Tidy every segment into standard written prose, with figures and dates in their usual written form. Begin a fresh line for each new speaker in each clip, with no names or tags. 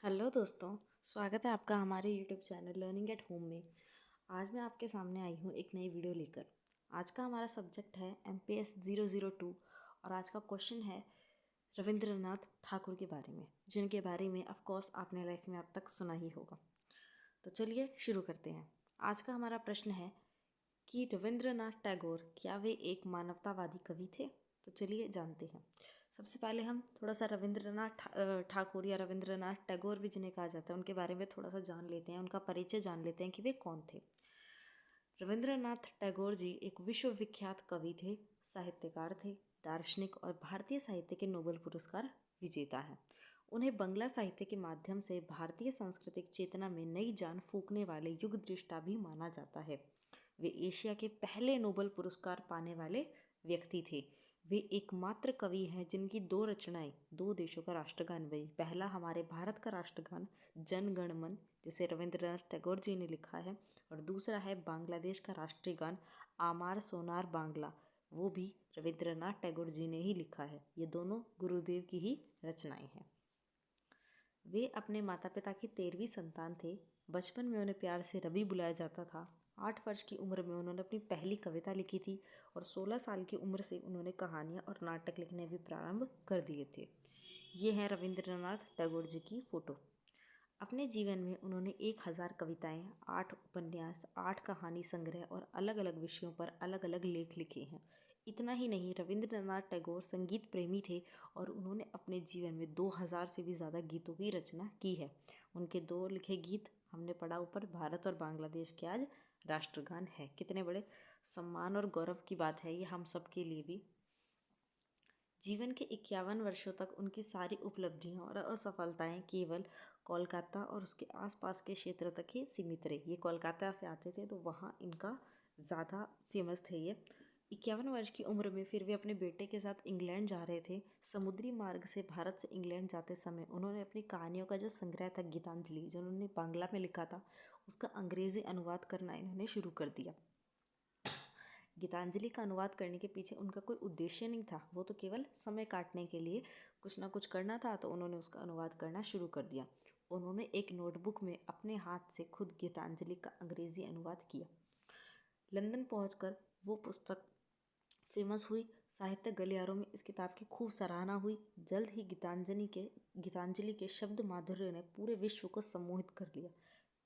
Hello दोस्तों, स्वागत है आपका हमारे YouTube channel learning at home में। आज मैं आपके सामने आई हूँ एक नई वीडियो लेकर। आज का हमारा सब्जेक्ट है MPS 002 और आज का क्वेश्चन है रविंद्रनाथ ठाकुर के बारे में, जिनके बारे में ऑफ कोर्स आपने लाइफ में अब तक सुना ही होगा। तो चलिए शुरू करते हैं। आज का हमारा प्रश्न है कि रविंद्रनाथ टैगोर क्या वे एक मानवतावादी कवि थे? तो चलिए जानते हैं। सबसे पहले हम थोड़ा सा ठाकुर या रविंद्रनाथ टैगोर भी जिन्हें कहा जाता है उनके बारे में थोड़ा सा जान लेते हैं, उनका परिचय जान लेते हैं कि वे कौन थे। रविंद्रनाथ टैगोर जी एक विश्वविख्यात कवि थे, साहित्यकार थे, दार्शनिक और भारतीय साहित्य के नोबेल पुरस्कार विजेता हैं। उन्हें बंगला साहित्य के माध्यम से भारतीय सांस्कृतिक चेतना में नई जान फूंकने वाले युग दृष्टा भी माना जाता है। वे एशिया के पहले नोबेल पुरस्कार पाने वाले व्यक्ति थे। वे एकमात्र कवि हैं जिनकी दो रचनाएं दो देशों का राष्ट्रगान बनी। पहला हमारे भारत का राष्ट्रगान जन गण मन, जिसे रविंद्रनाथ टैगोर जी ने लिखा है, और दूसरा है बांग्लादेश का राष्ट्रीय गान आमार सोनार बांग्ला, वो भी रविंद्रनाथ टैगोर जी ने ही लिखा है। ये दोनों गुरुदेव की ही रचनाएं हैं। वे अपने माता पिता की 13वीं संतान थे। बचपन में उन्हें प्यार से रवि बुलाया जाता था। 8 वर्ष की उम्र में उन्होंने अपनी पहली कविता लिखी थी और 16 साल की उम्र से उन्होंने कहानियाँ और नाटक लिखने भी प्रारंभ कर दिए थे। ये हैं रविंद्रनाथ टैगोर जी की फ़ोटो। अपने जीवन में उन्होंने 1000 कविताएं, 8 उपन्यास, 8 कहानी संग्रह और अलग अलग विषयों पर अलग अलग लेख लिखे हैं। इतना ही नहीं, रविंद्रनाथ टैगोर संगीत प्रेमी थे और उन्होंने अपने जीवन में 2000 से भी ज़्यादा गीतों की रचना की है। उनके 2 लिखे गीत हमने पढ़ा ऊपर, भारत और बांग्लादेश के आज राष्ट्रगान है। कितने बड़े सम्मान और गौरव की बात है ये हम सब के लिए भी। जीवन के 51 वर्षों तक उनकी सारी उपलब्धियां और असफलताएं केवल कोलकाता और उसके आसपास के क्षेत्र तक ही सीमित रही। ये कोलकाता से आते थे तो वहाँ इनका ज़्यादा फेमस थे ये। 51 वर्ष की उम्र में फिर वे अपने बेटे के साथ इंग्लैंड जा रहे थे। समुद्री मार्ग से भारत से इंग्लैंड जाते समय उन्होंने अपनी कहानियों का जो संग्रह था गीतांजलि, जो उन्होंने बांग्ला में लिखा था, उसका अंग्रेज़ी अनुवाद करना इन्होंने शुरू कर दिया। गीतांजलि का अनुवाद करने के पीछे उनका कोई उद्देश्य नहीं था, वो तो केवल समय काटने के लिए कुछ ना कुछ करना था, तो उन्होंने उसका अनुवाद करना शुरू कर दिया। उन्होंने एक नोटबुक में अपने हाथ से खुद गीतांजलि का अंग्रेजी अनुवाद किया। लंदन पहुंचकर वो पुस्तक फेमस हुई। साहित्य गलियारों में इस किताब की खूब सराहना हुई। जल्द ही गीतांजलि के शब्द माधुर्य ने पूरे विश्व को सम्मोहित कर लिया।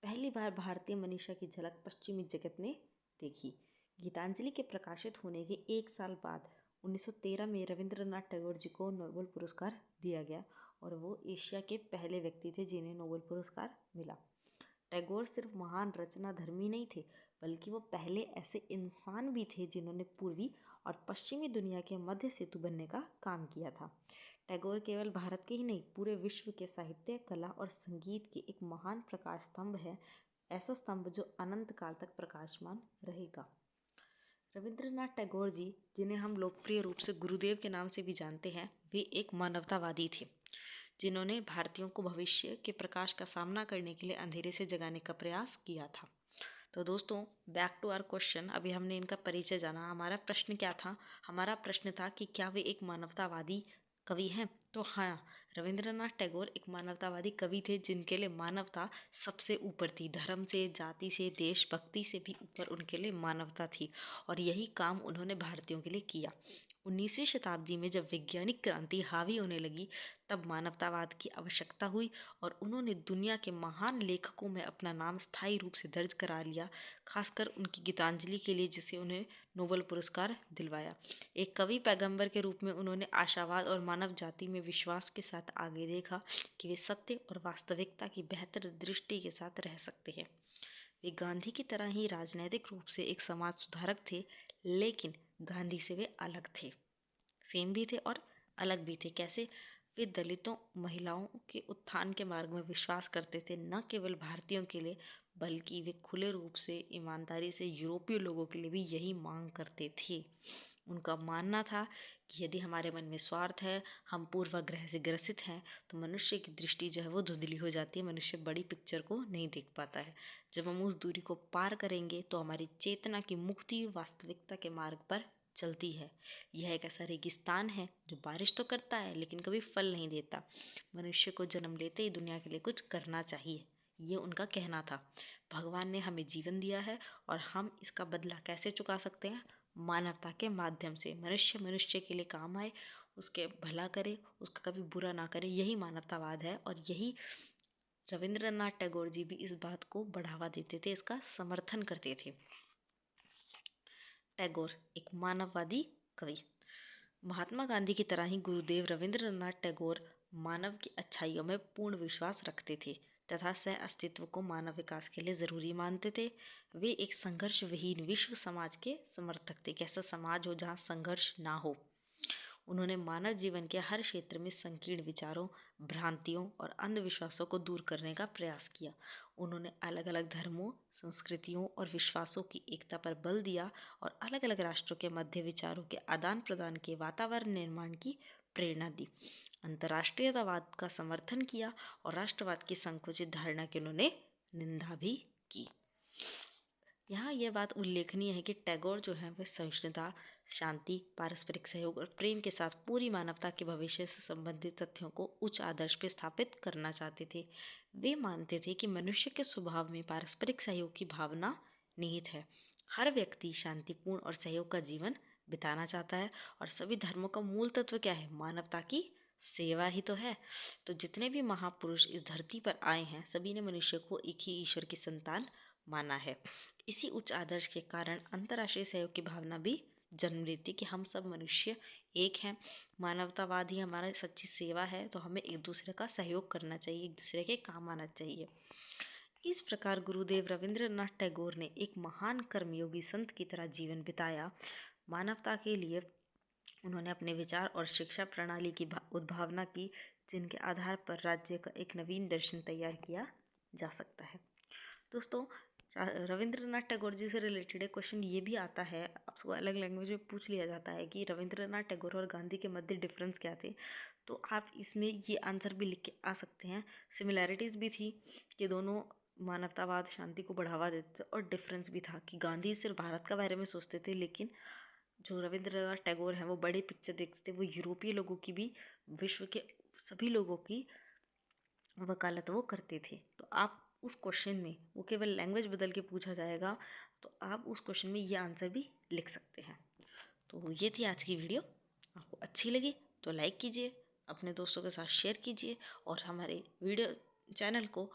पहली बार भारतीय मनीषा की झलक पश्चिमी जगत ने देखी। गीतांजलि के प्रकाशित होने के 1 साल बाद 1913 में रविंद्रनाथ टैगोर जी को नोबेल पुरस्कार दिया गया और वो एशिया के पहले व्यक्ति थे जिन्हें नोबेल पुरस्कार मिला। टैगोर सिर्फ महान रचनाधर्मी नहीं थे, बल्कि वो पहले ऐसे इंसान भी थे जिन्होंने पूर्वी और पश्चिमी दुनिया के मध्य सेतु बनने का काम किया था। टैगोर केवल भारत के ही नहीं, पूरे विश्व के साहित्य, कला और संगीत के एक महान प्रकाश स्तंभ है, ऐसा स्तंभ जो अनंत काल तक प्रकाशमान रहेगा। रविंद्रनाथ टैगोर जी, जिन्हें हम लोकप्रिय रूप से गुरुदेव के नाम से भी जानते हैं, वे एक मानवतावादी थे जिन्होंने भारतीयों को भविष्य के प्रकाश का सामना करने के लिए अंधेरे से जगाने का प्रयास किया था। तो दोस्तों, बैक टू आवर क्वेश्चन। अभी हमने इनका परिचय जाना। हमारा प्रश्न क्या था? हमारा प्रश्न था कि क्या वे एक मानवतावादी कवि हैं? तो हाँ, रविंद्रनाथ टैगोर एक मानवतावादी कवि थे जिनके लिए मानवता सबसे ऊपर थी। धर्म से, जाति से, देशभक्ति से भी ऊपर उनके लिए मानवता थी और यही काम उन्होंने भारतीयों के लिए किया। 19वीं शताब्दी में जब वैज्ञानिक क्रांति हावी होने लगी, तब मानवतावाद की आवश्यकता हुई और उन्होंने दुनिया के महान लेखकों में अपना नाम स्थायी रूप से दर्ज करा लिया, खासकर उनकी गीतांजलि के लिए, जिसे उन्हें नोबेल पुरस्कार दिलवाया। एक कवि पैगंबर के रूप में उन्होंने आशावाद और मानव जाति में विश्वास के साथ आगे देखा कि वे सत्य और वास्तविकता की बेहतर दृष्टि के साथ रह सकते हैं। वे गांधी की तरह ही राजनैतिक रूप से एक समाज सुधारक थे, लेकिन गांधी से वे अलग थे। सेम भी थे और अलग भी थे। कैसे? वे दलितों, महिलाओं के उत्थान के मार्ग में विश्वास करते थे, न केवल भारतीयों के लिए, बल्कि वे खुले रूप से, ईमानदारी से यूरोपीय लोगों के लिए भी यही मांग करते थे। उनका मानना था कि यदि हमारे मन में स्वार्थ है, हम पूर्वाग्रह से ग्रसित हैं, तो मनुष्य की दृष्टि जो है वो धुंधली हो जाती है। मनुष्य बड़ी पिक्चर को नहीं देख पाता है। जब हम उस दूरी को पार करेंगे तो हमारी चेतना की मुक्ति वास्तविकता के मार्ग पर चलती है। यह एक ऐसा रेगिस्तान है जो बारिश तो करता है लेकिन कभी फल नहीं देता। मनुष्य को जन्म लेते ही दुनिया के लिए कुछ करना चाहिए, ये उनका कहना था। भगवान ने हमें जीवन दिया है और हम इसका बदला कैसे चुका सकते हैं? मानवता के माध्यम से। मनुष्य मनुष्य के लिए काम आए, उसके भला करे, उसका कभी बुरा ना करे, यही मानवतावाद है। और यही रविंद्रनाथ टैगोर जी भी इस बात को बढ़ावा देते थे, इसका समर्थन करते थे। टैगोर एक मानववादी कवि। महात्मा गांधी की तरह ही गुरुदेव रविंद्रनाथ टैगोर मानव की अच्छाइयों में पूर्ण विश्वास रखते थे तथा सह अस्तित्व को मानव विकास के लिए जरूरी मानते थे। वे एक संघर्ष विहीन विश्व समाज के समर्थक थे, कि ऐसा समाज हो जहाँ संघर्ष ना हो। उन्होंने मानव जीवन के हर क्षेत्र में संकीर्ण विचारों, भ्रांतियों और अंधविश्वासों को दूर करने का प्रयास किया। उन्होंने अलग अलग धर्मों, संस्कृतियों और विश्वासों की एकता पर बल दिया और अलग अलग राष्ट्रों के मध्य विचारों के आदान प्रदान के वातावरण निर्माण की प्रेरणा दी। अंतर्राष्ट्रीयतावाद का समर्थन किया और राष्ट्रवाद की संकुचित धारणा की उन्होंने निंदा भी की। यहाँ यह बात उल्लेखनीय है कि टैगोर जो है वह सहिष्णुता, शांति, पारस्परिक सहयोग और प्रेम के साथ पूरी मानवता के भविष्य से संबंधित तथ्यों को उच्च आदर्श पे स्थापित करना चाहते थे। वे मानते थे कि मनुष्य के स्वभाव में पारस्परिक सहयोग की भावना निहित है। हर व्यक्ति शांतिपूर्ण और सहयोग का जीवन बिताना चाहता है और सभी धर्मों का मूल तत्व क्या है? मानवता की सेवा ही तो है। तो जितने भी महापुरुष इस धरती पर आए हैं, सभी ने मनुष्य को एक ही ईश्वर की संतान माना है। इसी उच्च आदर्श के कारण अंतर्राष्ट्रीय सहयोग की भावना भी जन्म लेती कि हम सब मनुष्य एक हैं, मानवतावाद ही हमारा सच्ची सेवा है, तो हमें एक दूसरे का सहयोग करना चाहिए, एक दूसरे के काम आना चाहिए। इस प्रकार गुरुदेव रविंद्रनाथ टैगोर ने एक महान कर्मयोगी संत की तरह जीवन बिताया। मानवता के लिए उन्होंने अपने विचार और शिक्षा प्रणाली की उद्भावना की, जिनके आधार पर राज्य का एक नवीन दर्शन तैयार किया जा सकता है। दोस्तों, रविंद्रनाथ टैगोर जी से रिलेटेड एक क्वेश्चन ये भी आता है, आपको अलग लैंग्वेज में पूछ लिया जाता है कि रविंद्रनाथ टैगोर और गांधी के मध्य डिफरेंस क्या थे। तो आप इसमें ये आंसर भी लिख के आ सकते हैं। सिमिलैरिटीज़ भी थी कि दोनों मानवतावाद, शांति को बढ़ावा देते थे, और डिफरेंस भी था कि गांधी सिर्फ भारत का बारे में सोचते थे, लेकिन जो रविंद्रनाथ टैगोर हैं वो बड़ी पिक्चर देखते थे। वो यूरोपीय लोगों की भी, विश्व के सभी लोगों की वकालत वो करते थे। तो आप उस क्वेश्चन में, वो केवल लैंग्वेज बदल के पूछा जाएगा, तो आप उस क्वेश्चन में ये आंसर भी लिख सकते हैं। तो ये थी आज की वीडियो। आपको अच्छी लगी तो लाइक कीजिए, अपने दोस्तों के साथ शेयर कीजिए, और हमारे वीडियो चैनल को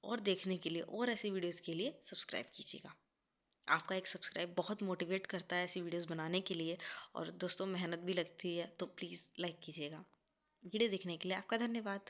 और देखने के लिए, और ऐसी वीडियोस के लिए सब्सक्राइब कीजिएगा। आपका एक सब्सक्राइब बहुत मोटिवेट करता है ऐसी वीडियोस बनाने के लिए, और दोस्तों मेहनत भी लगती है, तो प्लीज़ लाइक कीजिएगा। वीडियो देखने के लिए आपका धन्यवाद।